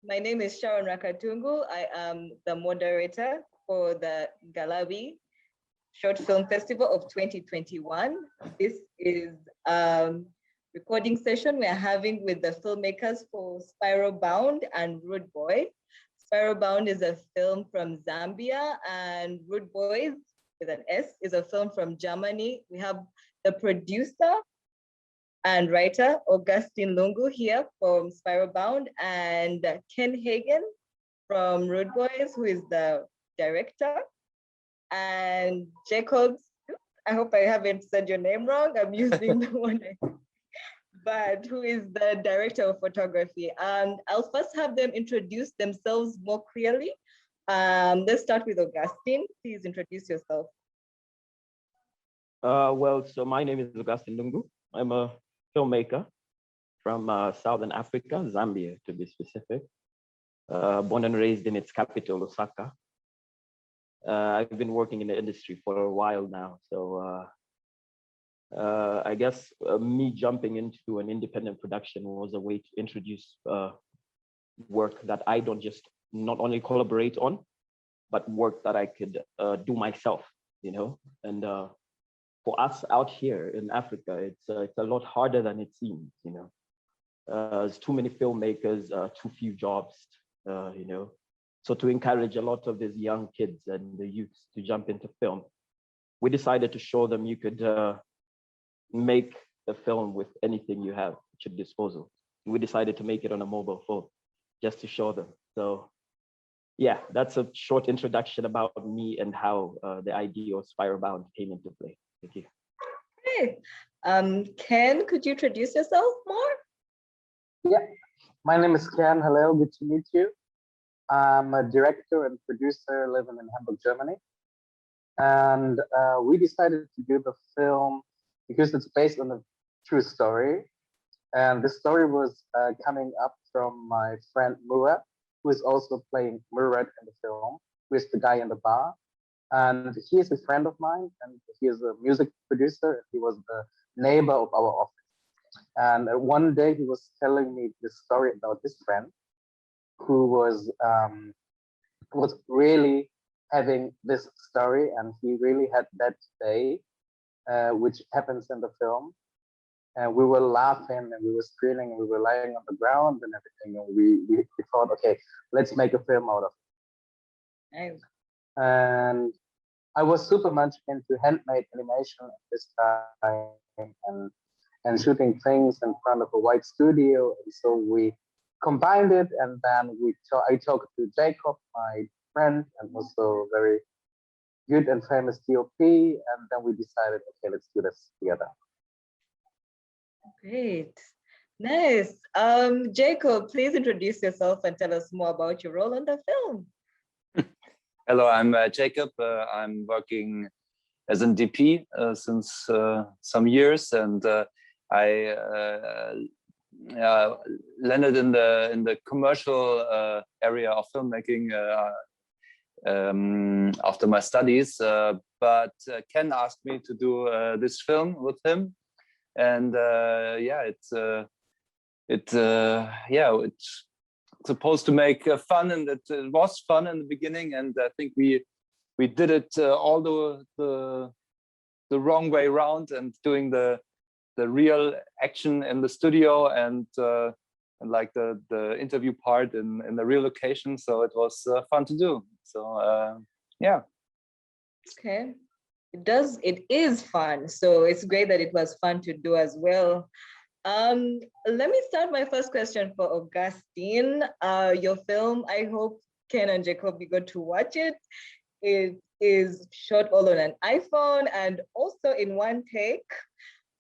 My name is Sharon Rwakatungu. I am the moderator for the Ngalabi Short Film Festival of 2021. This is a recording session we're having with the filmmakers for Spiral Bound and Rude Boy. Spiral Bound is a film from Zambia, and Rude Boys with an S is a film from Germany. We have the producer and writer Augustine Lungu here from Spiral Bound, and Ken Hagen from Rude Boys, who is the director, and Jakob, I hope I haven't said your name wrong, I'm using the one, but who is the director of photography. I'll first have them introduce themselves more clearly. Let's start with Augustine. Please introduce yourself. So my name is Augustine Lungu. I'm a filmmaker from Southern Africa, Zambia to be specific. Born and raised in its capital, Lusaka. I've been working in the industry for a while now. So I guess me jumping into an independent production was a way to introduce work that I don't just not only collaborate on, but work that I could do myself, you know? And for us out here in Africa, it's a lot harder than it seems, you know. There's too many filmmakers, too few jobs, you know. So to encourage a lot of these young kids and the youths to jump into film, we decided to show them you could make a film with anything you have at your disposal. We decided to make it on a mobile phone just to show them. So yeah, that's a short introduction about me and how the idea of Spiral Bound came into play. Thank you. Great. Ken, could you introduce yourself more? Yeah, my name is Ken. Hello, good to meet you. I'm a director and producer living in Hamburg, Germany. And we decided to do the film because it's based on a true story. And the story was coming up from my friend Murat, who is also playing Murat in the film, who is the guy in the bar. And he is a friend of mine, and he is a music producer. He was the neighbor of our office. And one day he was telling me this story about his friend who was really having this story, and he really had that day, which happens in the film. And we were laughing and we were screaming and we were lying on the ground and everything. And we thought, okay, let's make a film out of it. Nice. And I was super much into handmade animation at this time and shooting things in front of a white studio. And so we combined it, and then I talked to Jacob, my friend, and also very good and famous DOP, and then we decided, okay, let's do this together. Great. Nice. Jacob, please introduce yourself and tell us more about your role on the film. Hello, I'm Jacob. I'm working as an DP since some years, and I landed in the commercial area of filmmaking after my studies. But Ken asked me to do this film with him, and it's supposed to make fun, and it was fun in the beginning, and I think we did it all the wrong way around, and doing the real action in the studio and like the interview part in the real location. So it was fun to do. So yeah. Okay. It is fun. So it's great that it was fun to do as well. Let me start my first question for Augustine. Your film, I hope Ken and Jacob, you got to watch it. It is shot all on an iPhone and also in one take.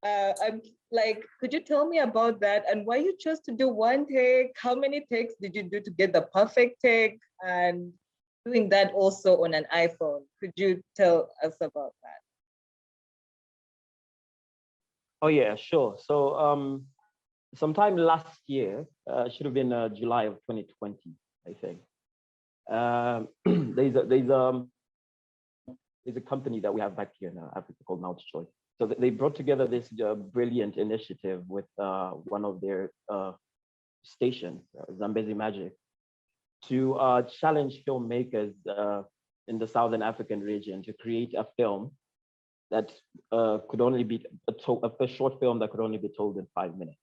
I'm like, could you tell me about that and why you chose to do one take? How many takes did you do to get the perfect take? And doing that also on an iPhone. Could you tell us about that? Oh yeah, sure. So sometime last year, should have been July of 2020, I think. There's a company that we have back here in Africa called MultiChoice. So they brought together this brilliant initiative with one of their stations, Zambezi Magic, to challenge filmmakers in the Southern African region to create a film that could only be a short film that could only be told in 5 minutes.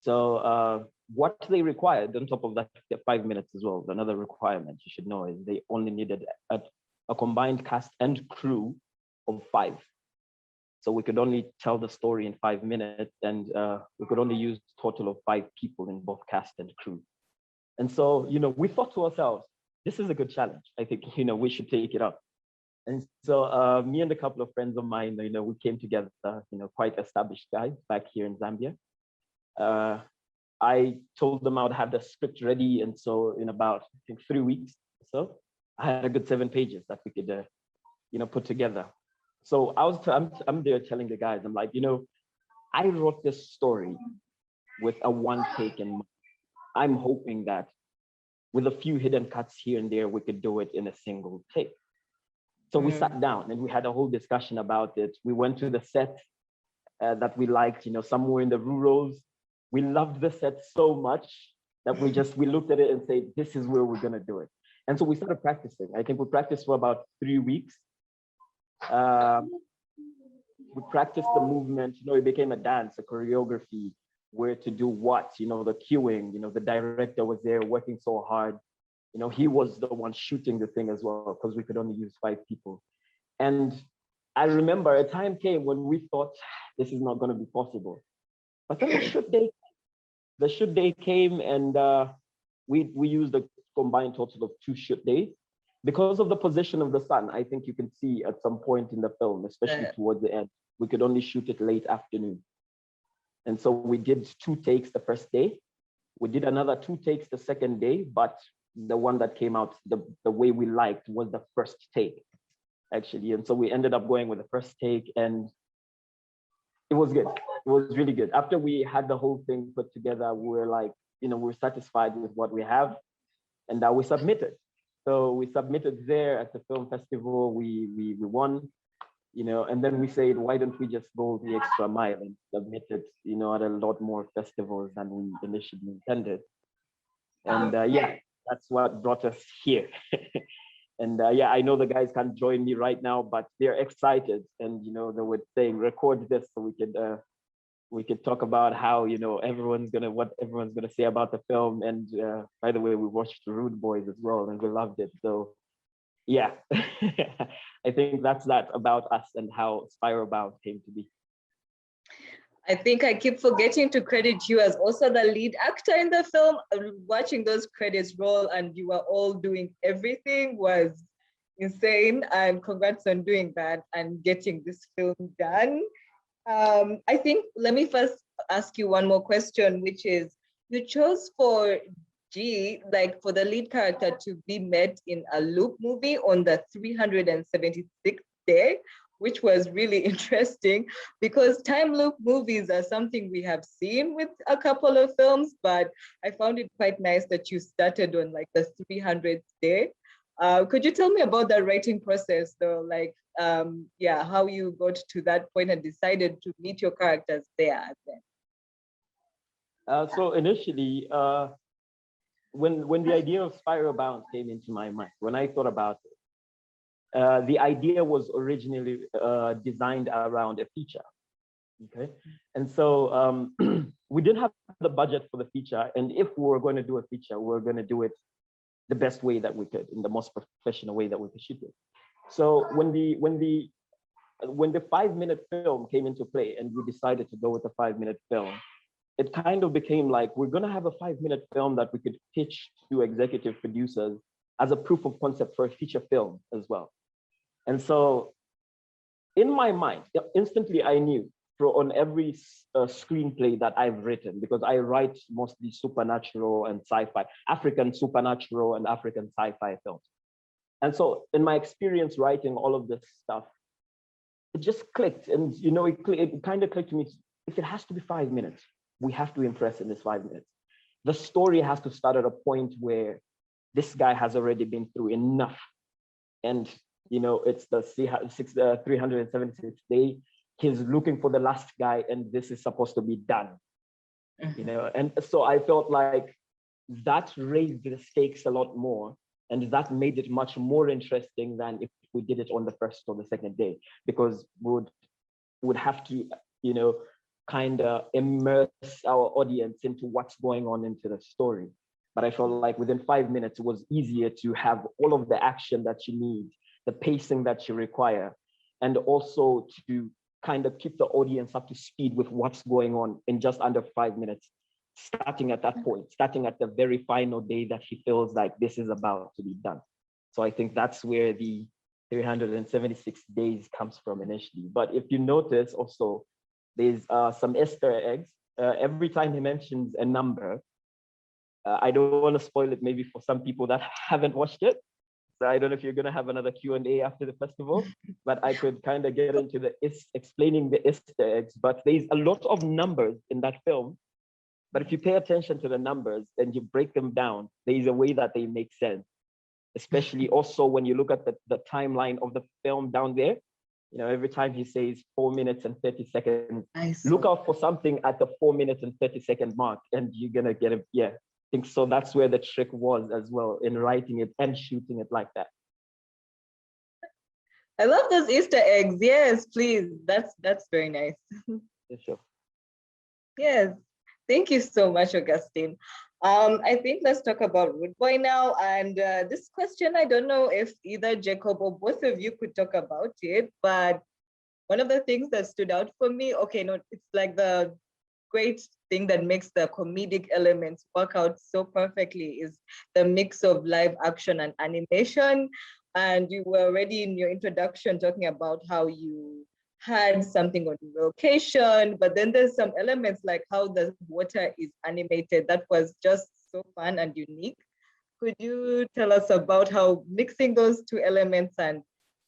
So what they required on top of that 5 minutes as well, another requirement you should know is they only needed a combined cast and crew of 5. So we could only tell the story in 5 minutes, and we could only use a total of 5 people in both cast and crew. And so, we thought to ourselves, this is a good challenge. I think, we should take it up. And so me and a couple of friends of mine, we came together, quite established guys back here in Zambia. I told them I would have the script ready. And so in about, I think, 3 weeks or so, I had a good 7 pages that we could, put together. So I'm there telling the guys, I'm like, I wrote this story with a 1 take in mind. I'm hoping that with a few hidden cuts here and there, we could do it in a single take. So we sat down and we had a whole discussion about it. We went to the set that we liked, somewhere in the rurals. We loved the set so much that we looked at it and said, this is where we're gonna do it. And so we started practicing. I think we practiced for about 3 weeks. We practiced the movement, it became a dance, a choreography, where to do what, the cueing, the director was there working so hard. He was the one shooting the thing as well, because we could only use 5 people. And I remember a time came when we thought this is not going to be possible. But then the shoot day came, and we used a combined total of 2 shoot days. Because of the position of the sun, I think you can see at some point in the film, especially towards the end, we could only shoot it late afternoon. And so we did 2 takes the first day. We did another 2 takes the second day, but the one that came out the way we liked was the first take, actually. And so we ended up going with the first take, and it was good. It was really good. After we had the whole thing put together, we were like, we're satisfied with what we have, and we submitted. So we submitted there at the film festival. We won, and then we said, why don't we just go the extra mile and submit it, at a lot more festivals than we initially intended. And that's what brought us here. And I know the guys can't join me right now, but they're excited. And, they were saying, record this so we could talk about how, what everyone's gonna say about the film. And by the way, we watched Rude Boys as well, and we loved it. So yeah, I think that's that about us and how Spiral Bound came to be. I think I keep forgetting to credit you as also the lead actor in the film. Watching those credits roll and you were all doing everything was insane. And congrats on doing that and getting this film done. I think, let me first ask you one more question, which is, you chose for for the lead character to be met in a loop movie on the 376th day, which was really interesting because time loop movies are something we have seen with a couple of films, but I found it quite nice that you started on like the 300th day. Could you tell me about the writing process though? How you got to that point and decided to meet your characters there then? So initially, when the idea of Spiral Bound came into my mind, when I thought about it, the idea was originally designed around a feature, okay? And so we didn't have the budget for the feature, and if we were going to do a feature, we were going to do it the best way that we could, in the most professional way that we could shoot it. So when the 5-minute film came into play and we decided to go with a 5-minute film, it kind of became like, we're going to have a 5-minute film that we could pitch to executive producers as a proof of concept for a feature film as well. And so in my mind, instantly I knew on every screenplay that I've written, because I write mostly supernatural and sci-fi, African supernatural and African sci-fi films. And so in my experience writing all of this stuff, it just clicked. And it kind of clicked to me, if it has to be 5 minutes, we have to impress in this 5 minutes. The story has to start at a point where this guy has already been through enough. And it's the 376th day. He's looking for the last guy, and this is supposed to be done. And so I felt like that raised the stakes a lot more. And that made it much more interesting than if we did it on the first or the second day, because we would have to, you know, kind of immerse our audience into what's going on into the story. But I felt like within 5 minutes, it was easier to have all of the action that you need, the pacing that you require, and also to kind of keep the audience up to speed with what's going on in just under 5 minutes, starting at that point, starting at the very final day that he feels like this is about to be done. So I think that's where the 376 days comes from initially. But if you notice also, there's some Easter eggs. Every time he mentions a number, I don't want to spoil it maybe for some people that haven't watched it. So I don't know if you're going to have another Q&A after the festival, but I could kind of get into the explaining the Easter eggs. But there's a lot of numbers in that film. But if you pay attention to the numbers and you break them down, there is a way that they make sense. Especially also when you look at the timeline of the film down there, you know, every time he says 4 minutes and 30 seconds, look out for something at the 4 minutes and 30-second mark, and you're gonna get it. Yeah, I think so. That's where the trick was as well in writing it and shooting it like that. I love those Easter eggs. Yes, please. That's very nice. Yeah, sure. Yes, thank you so much, Augustine. I think let's talk about Rude Boy now. And this question, I don't know if either Jacob or both of you could talk about it, but one of the things that stood out for me, okay, no, it's like the great thing that makes the comedic elements work out so perfectly is the mix of live action and animation. And you were already in your introduction talking about how you had something on location, but then there's some elements like how the water is animated that was just so fun and unique. Could you tell us about how mixing those two elements and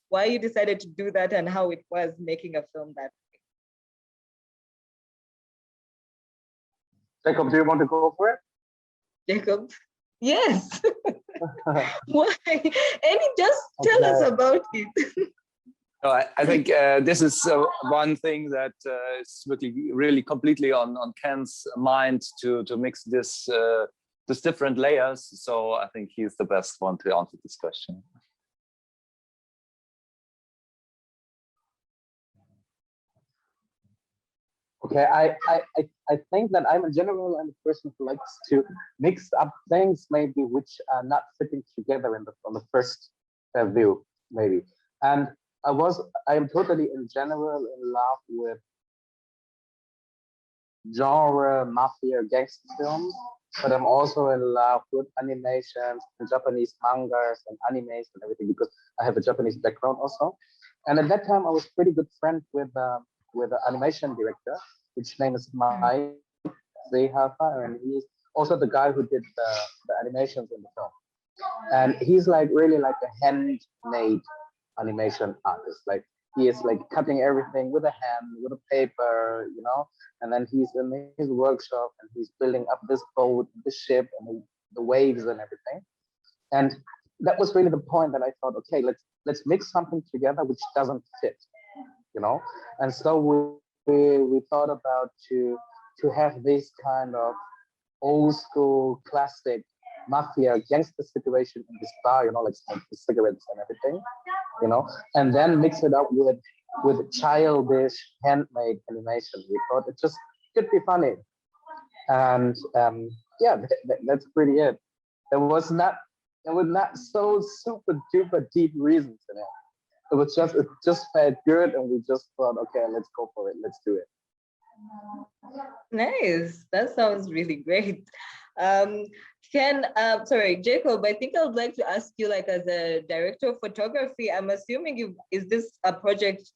why you decided to do that and how it was making a film that way? Jacob, do you want to go for it? Jacob? Yes. Why? And just tell us about it. No, I think this is one thing that is really completely on Ken's mind to mix this different layers. So I think he's the best one to answer this question. Okay, I think that I'm in general a person who likes to mix up things maybe which are not fitting together on the first view, maybe. And I am totally in general in love with genre, mafia, gangster films, but I'm also in love with animations and Japanese mangas and animes and everything because I have a Japanese background also. And at that time, I was pretty good friend with the animation director, which name is Mai Zehafa, and he's also the guy who did the animations in the film. And he's like really like a handmade animation artist. Like he is like cutting everything with a hand, with a paper, you know, and then he's in his workshop and he's building up this boat, the ship and the waves and everything. And that was really the point that I thought, okay, let's mix something together which doesn't fit, you know. And so we thought about to have this kind of old school classic mafia gangster situation in this bar, you know, like smoking cigarettes and everything, you know, and then mix it up with childish handmade animation. We thought it just could be funny, and yeah, that's pretty it. There was not so super duper deep reasons in it. It just felt good, and we just thought, okay, let's go for it, let's do it. Nice, that sounds really great. Sorry, Jacob, I think I would like to ask you, like, as a director of photography, I'm assuming is this a project,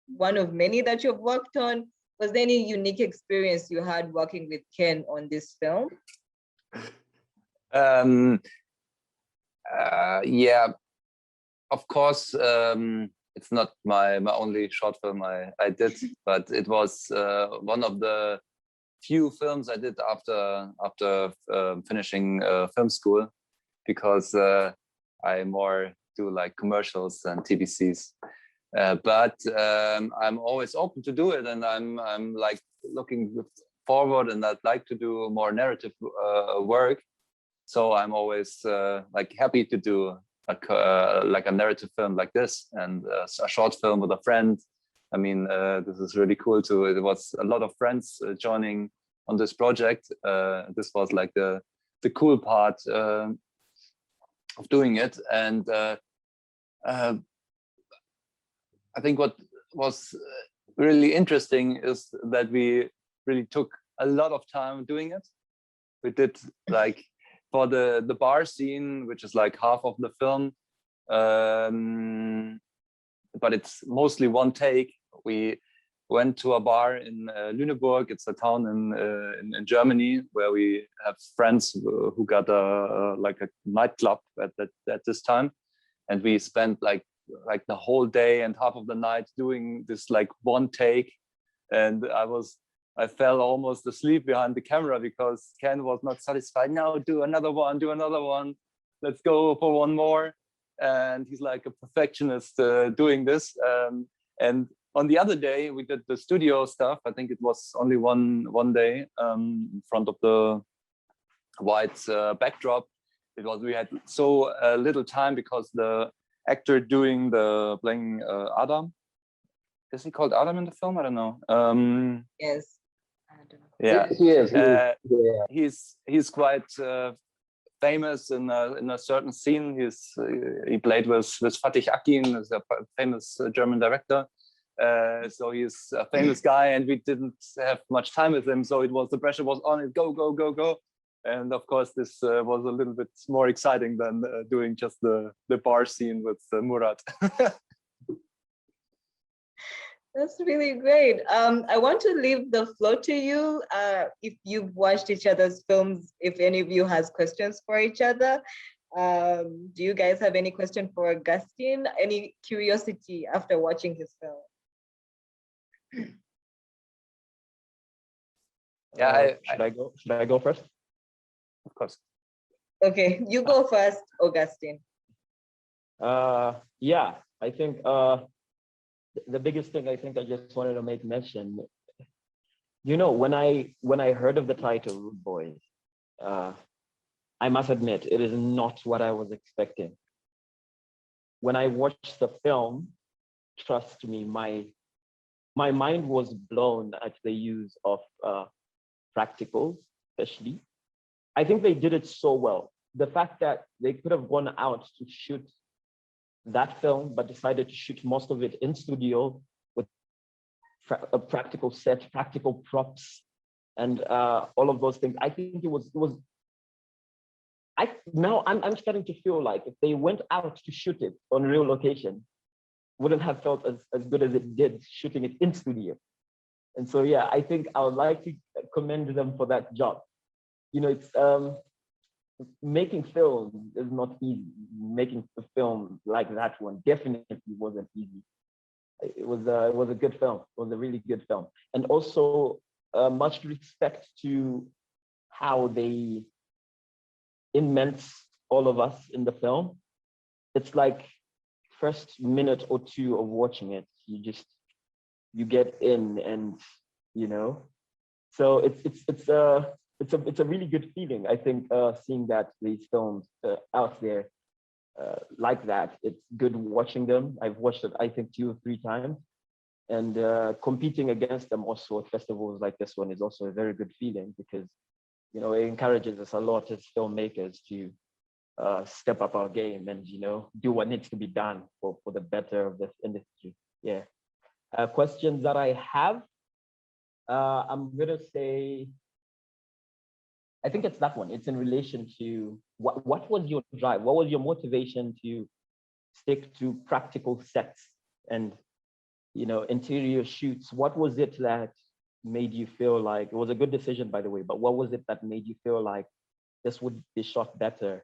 one of many that you've worked on? Was there any unique experience you had working with Ken on this film? Yeah, of course, it's not my only short film I did, but it was one of the few films I did after finishing film school, because I more do like commercials and TVCs. But I'm always open to do it, and I'm like looking forward, and I'd like to do more narrative work. So I'm always like happy to do like a narrative film like this, and a short film with a friend. I mean, this is really cool too. It was a lot of friends joining on this project. This was like the cool part of doing it. And I think what was really interesting is that we really took a lot of time doing it. We did like for the bar scene, which is like half of the film, but it's mostly one take. We went to a bar in Lüneburg. It's a town in Germany where we have friends who got like a nightclub at this time, and we spent like the whole day and half of the night doing this like one take. And I fell almost asleep behind the camera because Ken was not satisfied. No, do another one, let's go for one more. And he's like a perfectionist doing this. And on the other day, we did the studio stuff. I think it was only one day in front of the white backdrop. We had so little time because the actor playing Adam, is he called Adam in the film? I don't know. Yes. I don't know. Yeah, Yes. he's quite famous in a certain scene. He played with Fatih Akin, who's a famous German director. So he's a famous guy, and we didn't have much time with him. So the pressure was on it, go. And of course, this was a little bit more exciting than doing just the bar scene with Murat. That's really great. I want to leave the floor to you. If you've watched each other's films, if any of you has questions for each other. Do you guys have any question for Augustine? Any curiosity after watching his film? Yeah, should I go first? Of course. Okay, you go first, Augustine. Yeah, I think the biggest thing I just wanted to make mention, you know, when I heard of the title Rude Boys, I must admit it is not what I was expecting. When I watched the film, trust me, my mind was blown at the use of practicals, especially. I think they did it so well. The fact that they could have gone out to shoot that film, but decided to shoot most of it in studio with a practical set, practical props, and all of those things. I think it was. I'm starting to feel like if they went out to shoot it on real location, wouldn't have felt as good as it did shooting it in studio. And so, yeah, I think I would like to commend them for that job. You know, it's making film is not easy. Making a film like that one definitely wasn't easy. It was a good film. It was a really good film. And also much respect to how they immense all of us in the film. It's like first minute or two of watching it, you get in, and you know, so it's a really good feeling. I think seeing that these films out there like that, it's good watching them. I've watched it I think 2 or 3 times, and competing against them also at festivals like this one is also a very good feeling, because you know, it encourages us a lot as filmmakers to step up our game and, you know, do what needs to be done for the better of this industry. Yeah. Questions that I have, I'm gonna say, I think it's that one. It's in relation to what was your drive? What was your motivation to stick to practical sets and, you know, interior shoots? What was it that made you feel like, it was a good decision, by the way, but what was it that made you feel like this would be shot better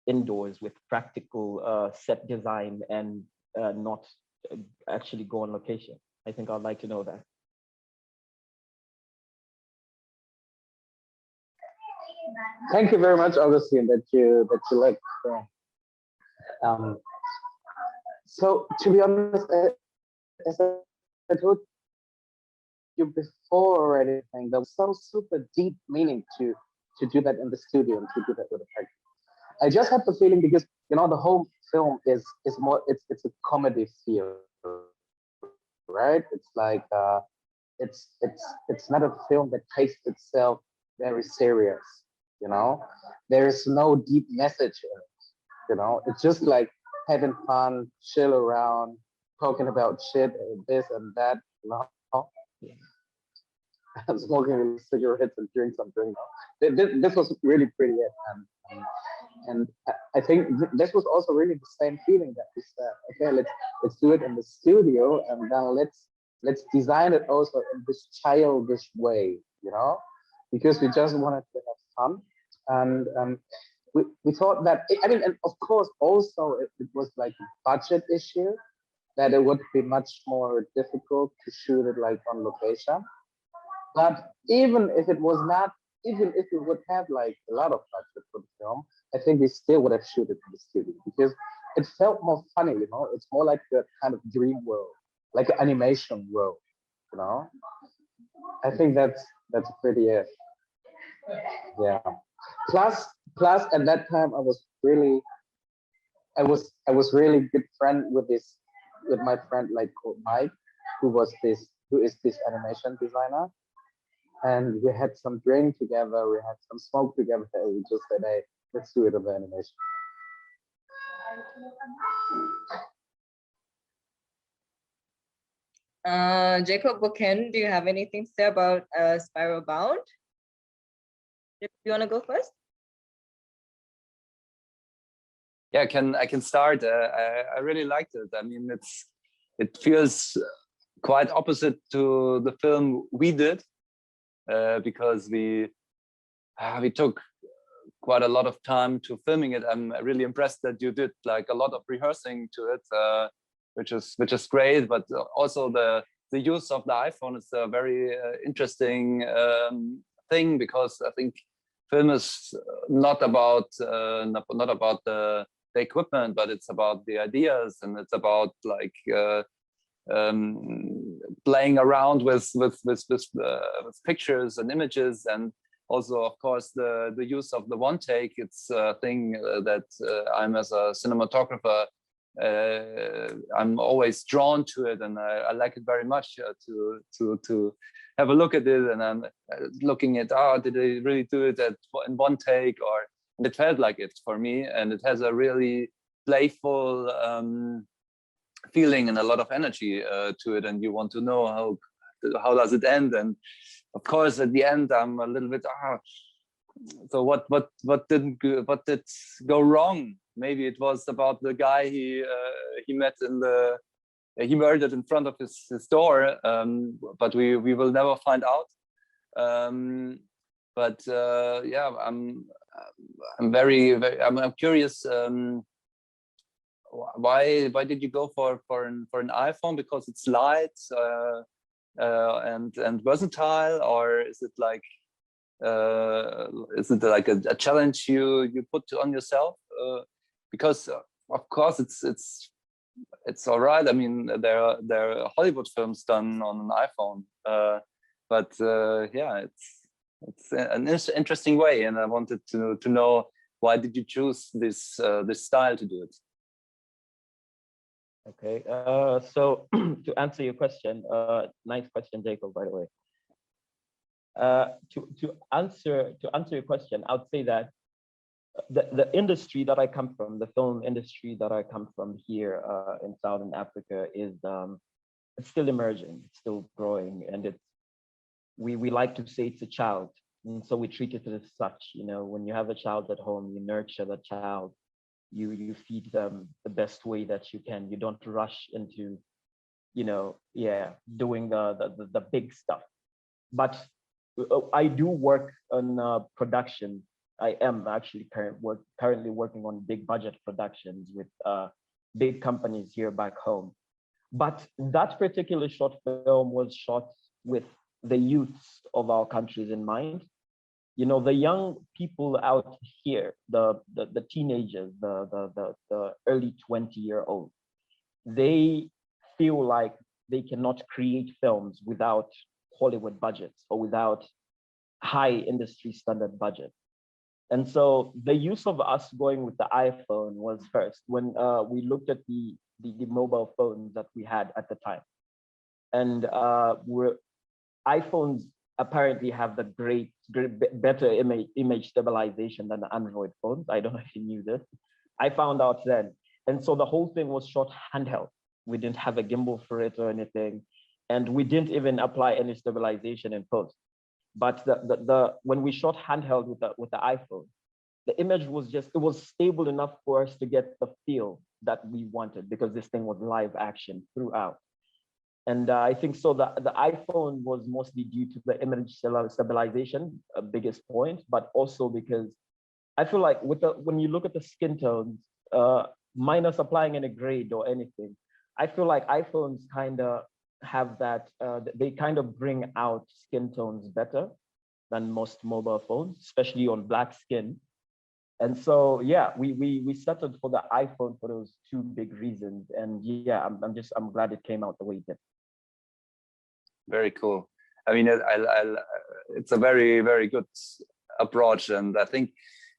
indoors with practical set design and not actually go on location? I think I'd like to know that. Thank you very much, Augustine, that you like. So to be honest, as I told you before already, there was so super deep meaning to to do that in the studio and to do that with a project. I just had the feeling because, you know, the whole film is more, it's a comedy feel, right? It's like, it's not a film that takes itself very serious, you know? There is no deep message in it, you know? It's just like having fun, chill around, talking about shit and this and that, you know? Smoking cigarettes and doing something. This was really pretty it. And I think this was also really the same feeling that we said, okay, let's do it in the studio, and then let's design it also in this childish way, you know, because we just wanted to have fun. And we thought that, I mean, and of course also it was like a budget issue, that it would be much more difficult to shoot it like on location. But even if it was not, even if we would have like a lot of budget for the film, I think we still would have shot it in the studio because it felt more funny, you know. It's more like a kind of dream world, like an animation world, you know. I think that's pretty it. Yeah. Plus at that time I was really good friend with my friend like called Mike, who is this animation designer. And we had some drink together, we had some smoke together, and we just said, hey, let's do it on the animation. Jacob or Ken, do you have anything to say about Spiral Bound? Do you want to go first? Yeah, I can start. I really liked it. I mean, it feels quite opposite to the film we did. Because we took quite a lot of time to filming it. I'm really impressed that you did like a lot of rehearsing to it, which is great. But also the use of the iPhone is a very interesting thing, because I think film is not about the equipment, but it's about the ideas, and it's about like playing around with pictures and images, and also of course the use of the one take. It's a thing that I'm, as a cinematographer, I'm always drawn to it, and I like it very much to have a look at it. And I'm looking at, did they really do it in one take? And it felt like it for me, and it has a really playful feeling and a lot of energy to it, and you want to know how does it end. And of course at the end I'm a little bit so what did go wrong? Maybe it was about the guy he met he murdered in front of his door, but we will never find out. Yeah, I'm I'm curious. Why did you go for an iPhone? Because it's light and versatile, or is it like a challenge you put on yourself? Because of course it's all right. I mean, there are Hollywood films done on an iPhone, but yeah, it's an interesting way, and I wanted to know, why did you choose this style to do it? Okay, so to answer your question, nice question, Jacob, by the way. To answer your question, I would say that the industry that I come from, the film industry that I come from here in Southern Africa, is it's still emerging, it's still growing, and we like to say it's a child, and so we treat it as such. You know, when you have a child at home, you nurture the child. You feed them the best way that you can. You don't rush into, you know, doing the big stuff. But I do work on production. I am actually currently working on big budget productions with big companies here back home. But that particular short film was shot with the youths of our countries in mind. You know, the young people out here, the teenagers, the early 20-year-olds, they feel like they cannot create films without Hollywood budgets or without high industry standard budgets. And so the use of us going with the iPhone was first when we looked at the mobile phones that we had at the time. And iPhones apparently have the better image stabilization than the Android phones. I don't know if you knew this. I found out then. And so the whole thing was shot handheld. We didn't have a gimbal for it or anything. And we didn't even apply any stabilization in post. But when we shot handheld with the iPhone, the image was it was stable enough for us to get the feel that we wanted, because this thing was live action throughout. And I think so the iPhone was mostly due to the image stabilization, a biggest point, but also because I feel like when you look at the skin tones, minus applying any grade or anything, I feel like iPhones kind of have that, they kind of bring out skin tones better than most mobile phones, especially on black skin. And so, yeah, we settled for the iPhone for those two big reasons. And yeah, I'm glad it came out the way it did. Very cool. I mean, it's a very, very good approach. And I think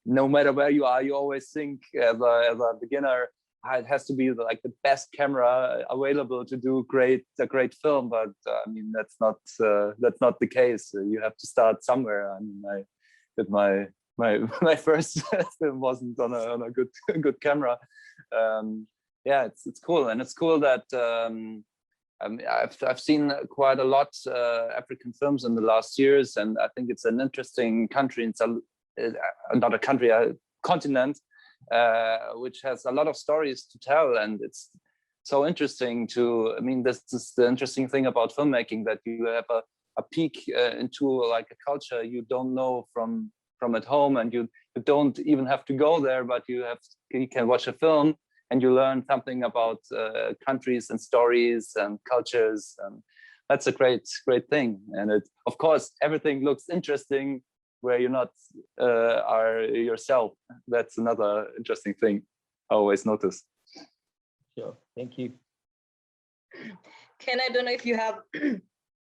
no matter where you are, you always think as a beginner, it has to be like the best camera available to do a great film. But I mean, that's not the case. You have to start somewhere. I mean, I did my first film wasn't on a good camera. Yeah, it's cool, and it's cool that I've seen quite a lot African films in the last years, and I think it's an interesting country. It's not a country, a continent, which has a lot of stories to tell, and it's so interesting to. I mean, this is the interesting thing about filmmaking, that you have a peek into like a culture you don't know from at home, and you don't even have to go there, but you can watch a film and you learn something about countries and stories and cultures, and that's a great thing. And it, of course, everything looks interesting where you're not are yourself. That's another interesting thing I always notice. Sure, thank you. Ken, I don't know if you have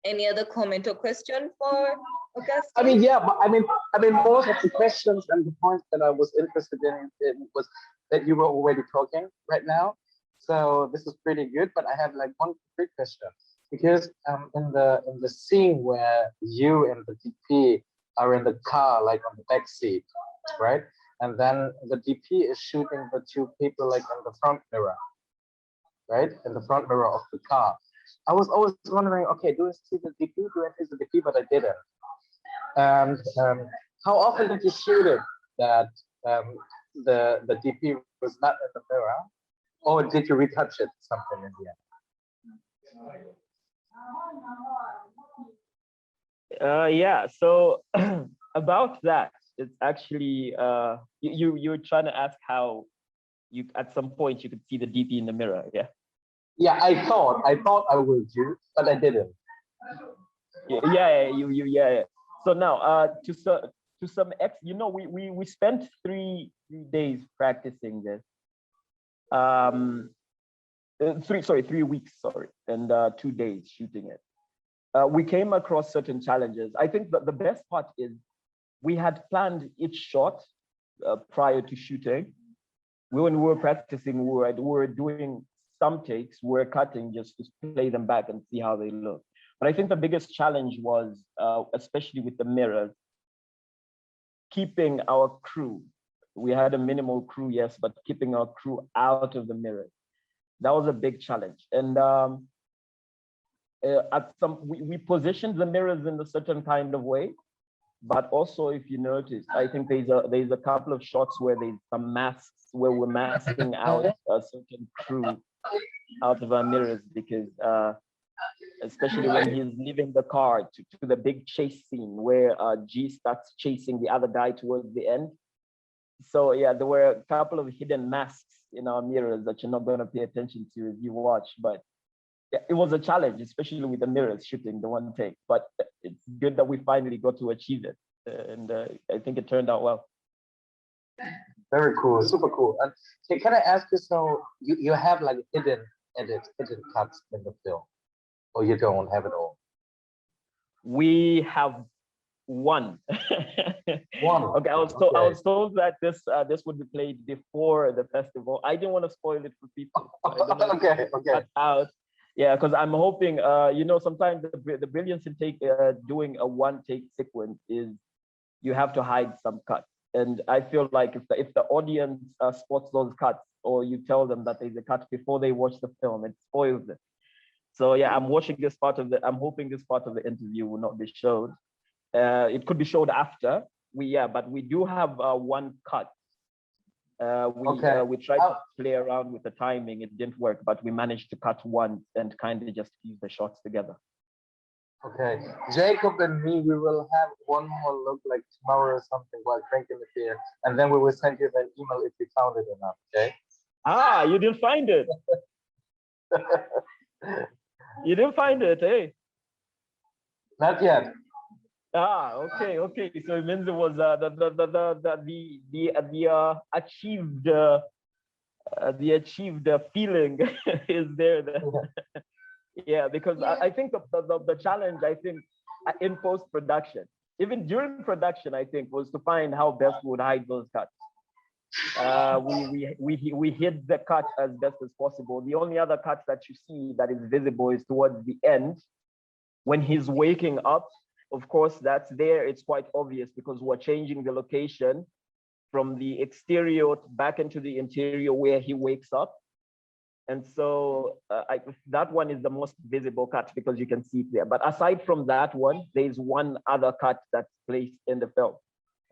any other comment or question for Augustine? I mean, yeah, but I mean, most of the questions and the points that I was interested in was that you were already talking right now. So this is pretty good. But I have like one quick question, because in the scene where you and the DP are in the car, like on the back seat, right? And then the DP is shooting the two people like in the front mirror, right? In the front mirror of the car. I was always wondering, okay, do I see the DP? Do I see the DP? But I didn't. And how often did you shoot it that the DP was not in the mirror, or did you retouch it something in the end? Yeah, so about that, it's actually you were trying to ask how you at some point you could see the DP in the mirror, yeah. Yeah, I thought I would do, but I didn't. Yeah. So now, to some you know, we spent three days practicing this. 3 weeks, sorry, and 2 days shooting it. We came across certain challenges. I think that the best part is we had planned each shot prior to shooting. When we were practicing, we were doing some takes, we were cutting just to play them back and see how they look. But I think the biggest challenge was, especially with the mirrors, keeping our crew. We had a minimal crew, yes, but keeping our crew out of the mirrors. That was a big challenge. And we positioned the mirrors in a certain kind of way, but also if you notice, I think there's a couple of shots where there's some masks where we're masking out a certain crew out of our mirrors, because especially when he's leaving the car to the big chase scene where G starts chasing the other guy towards the end. So yeah, there were a couple of hidden masks in our mirrors that you're not going to pay attention to as you watch, but it was a challenge, especially with the mirrors shooting the one take, but it's good that we finally got to achieve it. And I think it turned out well. Very cool, super cool. And can I ask you, so you have like hidden cuts in the film, or you don't have it all? We have One. One. Okay, I was told that this would be played before the festival. I didn't want to spoil it for people. So I don't know if Okay, okay. cut out. Yeah, because I'm hoping, sometimes the brilliance in doing a one-take sequence is you have to hide some cuts. And I feel like if the audience spots those cuts, or you tell them that there's a cut before they watch the film, it spoils it. So yeah, I'm hoping this part of the interview will not be showed. It could be showed after. But we do have one cut. We tried to play around with the timing. It didn't work, but we managed to cut one and kind of just fuse the shots together. Okay, Jacob and me, we will have one more look like tomorrow or something while drinking the beer, and then we will send you an email if we found it or not. Okay. Ah, you didn't find it. You didn't find it, eh? Not yet. Ah, okay. So it means it was the achieved feeling is there. Yeah, because I think the challenge, in post-production, even during production, I think, was to find how best we would hide those cuts. We hid the cut as best as possible. The only other cut that you see that is visible is towards the end, when he's waking up. Of course, that's there. It's quite obvious because we're changing the location from the exterior back into the interior where he wakes up. And so that one is the most visible cut because you can see it there. But aside from that one, there's one other cut that's placed in the film.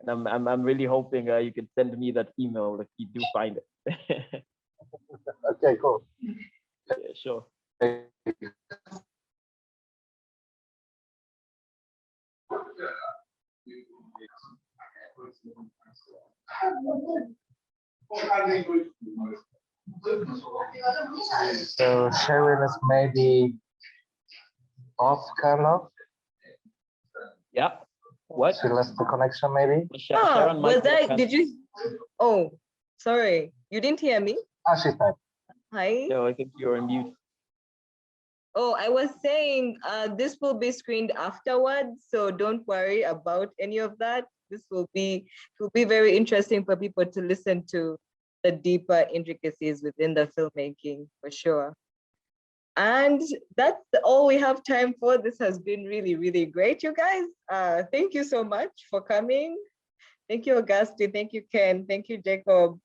And I'm really hoping you can send me that email if you do find it. Okay, cool. Yeah, sure. So Sharon is maybe off, Carlo? Yeah. What? She lost the connection, maybe? Did you? Oh, sorry. You didn't hear me? Ah, she's back. Hi. No, I think you're on mute. Oh, I was saying this will be screened afterwards, so don't worry about any of that. This will be very interesting for people to listen to the deeper intricacies within the filmmaking, for sure. And that's all we have time for. This has been really, really great, you guys. Thank you so much for coming. Thank you, Augustine. Thank you, Ken. Thank you, Jacob.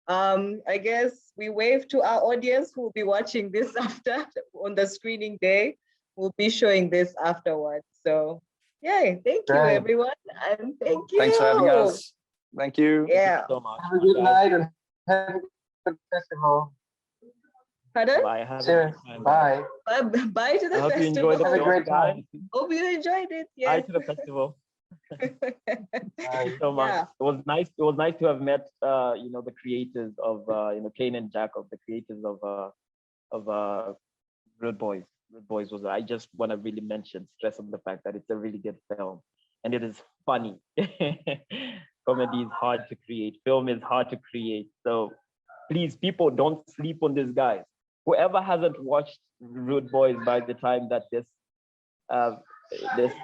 I guess we wave to our audience who will be watching this after on the screening day. We'll be showing this afterwards. So yay, thank you, everyone. And thank you. Thanks for having us. Thank you. Yeah. So much. Have a good night and have a good festival. Pardon? Bye. Cheers. Bye. Bye to the I hope festival. you enjoyed the Have a film, great guys. time. Hope you enjoyed it. Bye Yes. to the festival. Thank you so much. Yeah. It was nice to have met the creators of Ken and Jakob, the creators of Rude Boys. Rude Boys was, I just want to really stress on the fact that it's a really good film and it is funny. Comedy is hard to create, film is hard to create. So please, people, don't sleep on these guys. Whoever hasn't watched Rude Boys by the time that this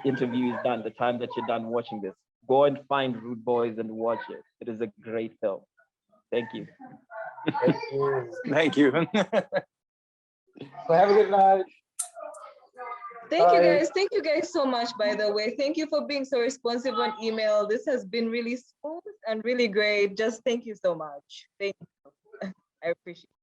interview is done, the time that you're done watching this, go and find Rude Boys and watch it. It is a great film. Thank you. Thank you. Thank you. So have a good night. Thank you guys. Thank you guys so much, by the way. Thank you for being so responsive on email. This has been really smooth and really great. Just thank you so much. Thank you. I appreciate it.